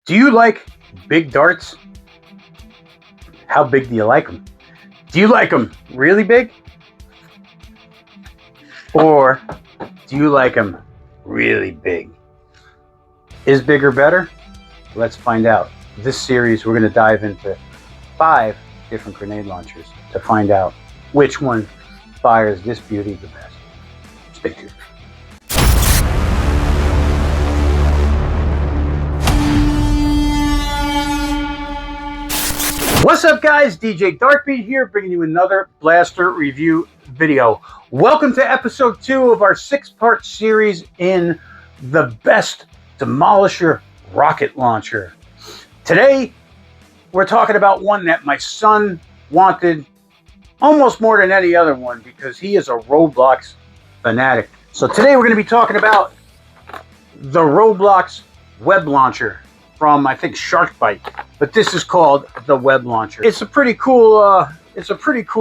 Do you like big darts? How big do you like them? Do you like them really big? Or do you like them really big? Is bigger better? Let's find out. This series, we're going to dive into 5 different grenade launchers to find out which one fires this beauty the best. Stay tuned. What's up, guys? DJ Darkbeat here, bringing you another blaster review video. Welcome to episode 2 of our 6-part series in the best Demolisher Rocket Launcher. Today, we're talking about one that my son wanted almost more than any other one because he is a Roblox fanatic. So today we're going to be talking about the Roblox Web Launcher from, I think, Sharkbite, but this is called the Web Launcher. It's a pretty cool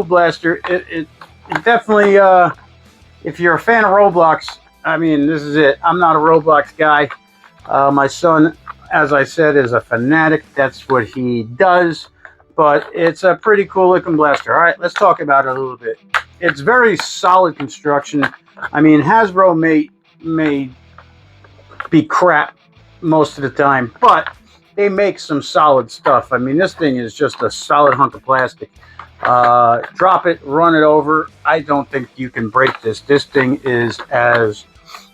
blaster. It definitely, if you're a fan of Roblox, I mean, this is it. I'm not a Roblox guy. My son, as I said, is a fanatic. That's what he does, but it's a pretty cool looking blaster. All right, let's talk about it a little bit. It's very solid construction. I mean, Hasbro may be crap most of the time, but they make some solid stuff. I mean, this thing is just a solid hunk of plastic. Drop it, run it over. I don't think you can break this. This thing is as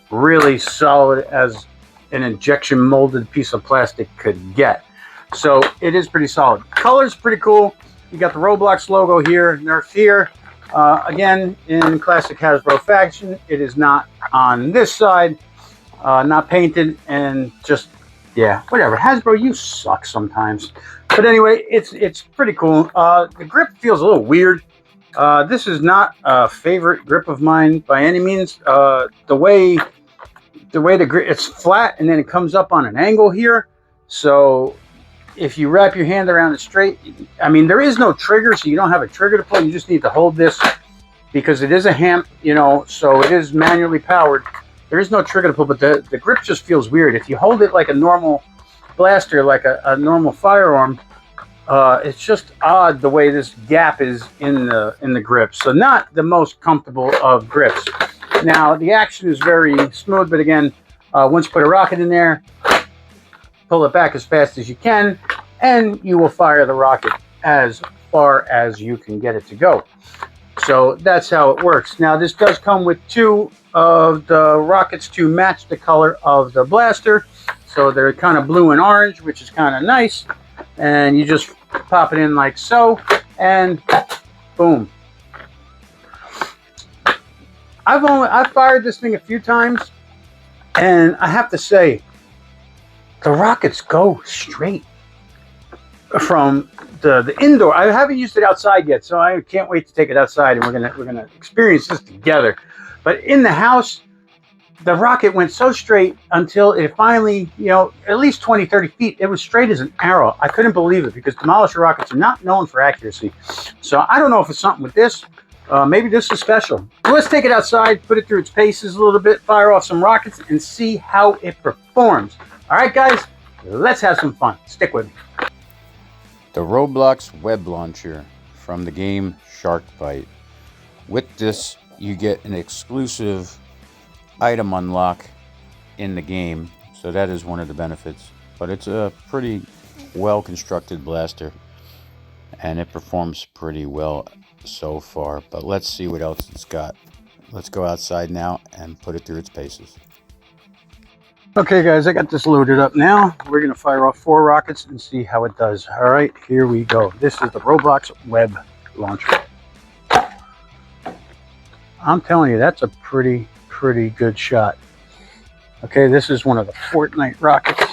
really solid as an injection molded piece of plastic could get. So it is pretty solid. Color's pretty cool. You got the Roblox logo here, Nerf here. Again, in classic Hasbro fashion, it is not on this side. Not painted, and just, yeah, whatever. Hasbro, you suck sometimes. But anyway, it's pretty cool. The grip feels a little weird. This is not a favorite grip of mine by any means. The way the grip, it's flat and then it comes up on an angle here. So if you wrap your hand around it straight, I mean, there is no trigger, so you don't have a trigger to pull. You just need to hold this because it is a hamp, you know, so it is manually powered. There is no trigger to pull, but the grip just feels weird. If you hold it like a normal blaster, like a normal firearm, it's just odd the way this gap is in the grip. So not the most comfortable of grips. Now, the action is very smooth, but again, once you put a rocket in there, pull it back as fast as you can, and you will fire the rocket as far as you can get it to go. So that's how it works. Now, this does come with 2 of the rockets to match the color of the blaster. So they're kind of blue and orange, which is kind of nice. And you just pop it in like so, and boom. I've fired this thing a few times, and I have to say, the rockets go straight from the indoor. I haven't used it outside yet, so I can't wait to take it outside, and we're gonna experience this together. But in the house, the rocket went so straight until it finally, you know, at least 20, 30 feet, it was straight as an arrow. I couldn't believe it because Demolisher Rockets are not known for accuracy. So I don't know if it's something with this. Maybe this is special. So let's take it outside, put it through its paces a little bit, fire off some rockets, and see how it performs. All right, guys, let's have some fun. Stick with me. The Roblox Web Launcher from the game Sharkbite. With this, you get an exclusive item unlock in the game, so that is one of the benefits. But it's a pretty well constructed blaster, and it performs pretty well so far. But let's see what else it's got. Let's go outside now and put it through its paces. Okay, guys, I got this loaded up now. We're going to fire off 4 rockets and see how it does. All right, here we go. This is the Roblox Web Launcher. I'm telling you, that's a pretty good shot. Okay, this is one of the Fortnite rockets.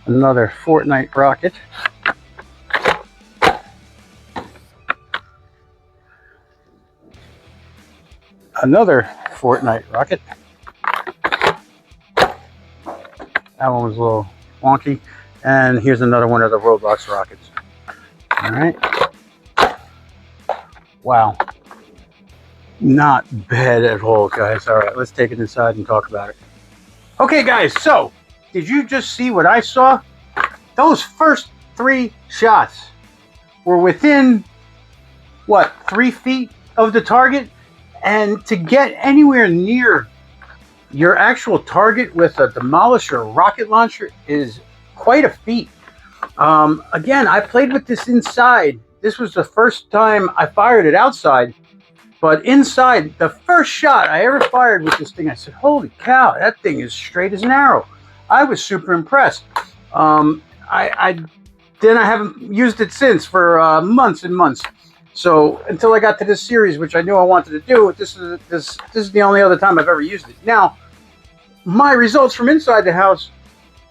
Another Fortnite rocket. Another Fortnite rocket. That one was a little wonky. And here's another one of the Roblox rockets. All right. Wow. Not bad at all, guys. All right, let's take it inside and talk about it. Okay, guys, so did you just see what I saw? Those first 3 shots were within, what, 3 feet of the target? And to get anywhere near your actual target with a Demolisher Rocket Launcher is quite a feat. Again, I played with this inside. This was the first time I fired it outside. But inside, the first shot I ever fired with this thing, I said, holy cow, that thing is straight as an arrow. I was super impressed. Then I haven't used it since for months and months. So until I got to this series, which I knew I wanted to do, this is the only other time I've ever used it. Now, my results from inside the house,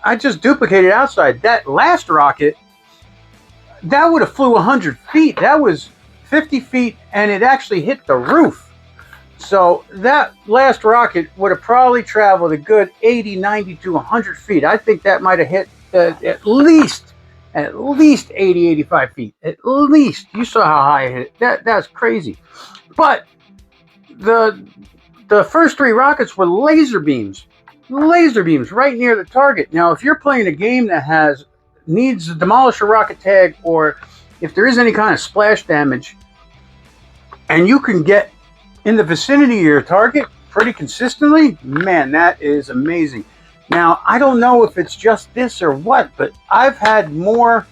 I just duplicated outside. That last rocket, that would have flew 100 feet. That was 50 feet, and it actually hit the roof. So that last rocket would have probably traveled a good 80, 90 to 100 feet. I think that might have hit at least 80, 85 feet. At least. You saw how high it hit. That's crazy. But the first 3 rockets were laser beams. Laser beams right near the target. Now, if you're playing a game that needs a Demolisher rocket tag, or if there is any kind of splash damage, and you can get in the vicinity of your target pretty consistently, man, that is amazing. Now, I don't know if it's just this or what, but I've had more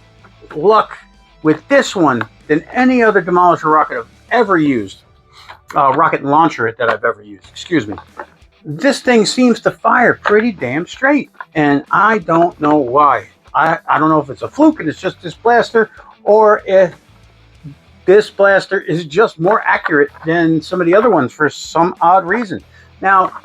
luck with this one than any other Demolisher rocket I've ever used. Rocket launcher that I've ever used, excuse me. This thing seems to fire pretty damn straight, and I don't know why. I don't know if it's a fluke and it's just this blaster, or if this blaster is just more accurate than some of the other ones for some odd reason. Now,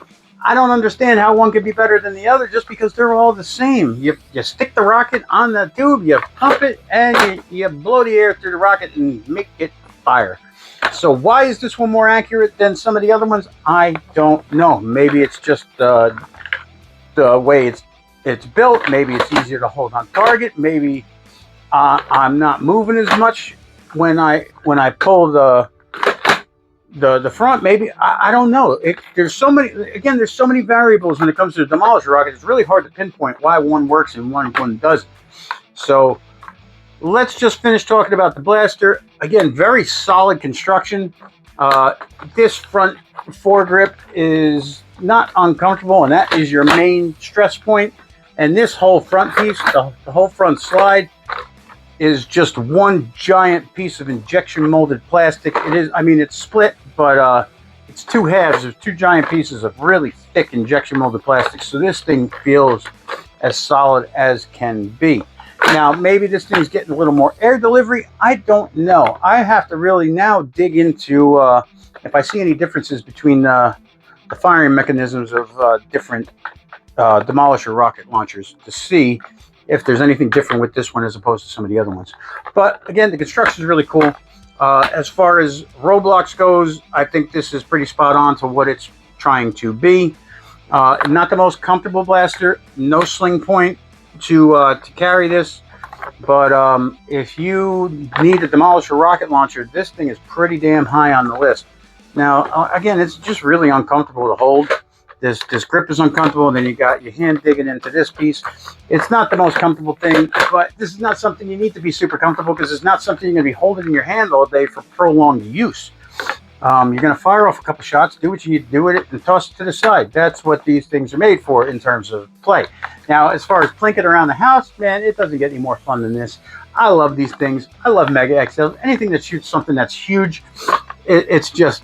I don't understand how one could be better than the other just because they're all the same. You stick the rocket on the tube, you pump it, and you blow the air through the rocket and make it fire. So why is this one more accurate than some of the other ones? I don't know. Maybe it's just the way it's built. Maybe it's easier to hold on target. Maybe I'm not moving as much when I pull the front. Maybe I don't know. There's so many variables when it comes to the Demolisher rocket. It's really hard to pinpoint why one works and one doesn't. So let's just finish talking about the blaster. Again, very solid construction. This front foregrip is not uncomfortable, and that is your main stress point. And this whole front piece, the whole front slide, is just one giant piece of injection molded plastic. It is, I mean, it's split, but it's 2 halves of 2 giant pieces of really thick injection molded plastic. So this thing feels as solid as can be. Now, maybe this thing's getting a little more air delivery. I don't know. I have to really now dig into if I see any differences between the firing mechanisms of different Demolisher rocket launchers to see if there's anything different with this one as opposed to some of the other ones. But again, the construction is really cool. As far as Roblox goes, I think this is pretty spot on to what it's trying to be. Not the most comfortable blaster, no sling point to carry this, but if you need a Demolisher rocket launcher, this thing is pretty damn high on the list. Now, again, it's just really uncomfortable to hold. This grip is uncomfortable, and then you got your hand digging into this piece. It's not the most comfortable thing, but this is not something you need to be super comfortable, because it's not something you're going to be holding in your hand all day for prolonged use. You're going to fire off a couple shots, do what you need to do with it, and toss it to the side. That's what these things are made for in terms of play. Now, as far as plinking around the house, man, it doesn't get any more fun than this. I love these things. I love Mega XLs. Anything that shoots something that's huge, it's just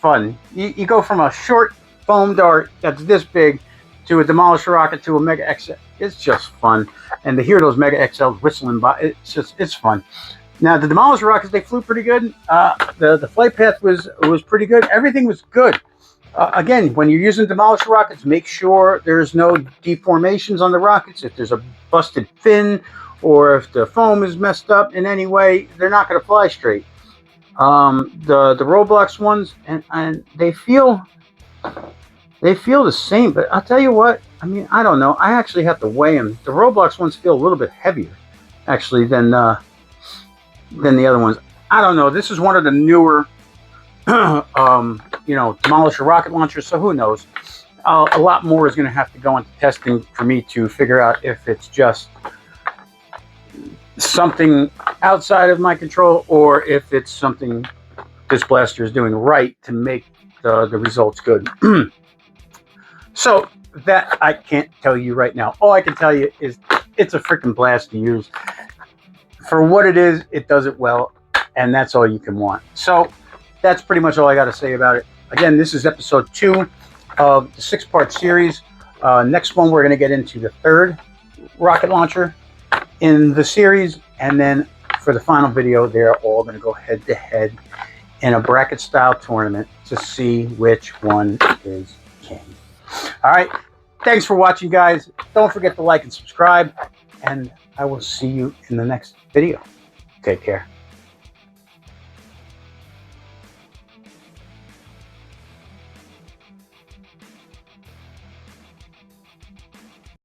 fun. You go from a short foam dart that's this big to a Demolisher rocket to a Mega XL. It's just fun. And to hear those Mega XLs whistling by, it's fun. Now, the Demolisher rockets, they flew pretty good. The flight path was pretty good. Everything was good. Again, when you're using Demolisher rockets, make sure there's no deformations on the rockets. If there's a busted fin or if the foam is messed up in any way, they're not going to fly straight. The Roblox ones, and they feel the same, but I'll tell you what, I mean, I don't know. I actually have to weigh them. The Roblox ones feel a little bit heavier, actually, than the other ones. I don't know. This is one of the newer, Demolisher rocket launchers, so who knows? A lot more is going to have to go into testing for me to figure out if it's just something outside of my control or if it's something this blaster is doing right to make the results good. So that I can't tell you right now. All I can tell you is it's a freaking blast to use. For what it is, it does it well, and that's all you can want. So that's pretty much all I got to say about it. Again, this is episode 2 of the 6-part series. Next one, we're going to get into the 3rd rocket launcher in the series, and then for the final video, they're all going to go head-to-head in a bracket-style tournament to see which one is king. All right, thanks for watching, guys. Don't forget to like and subscribe, and I will see you in the next video. Take care.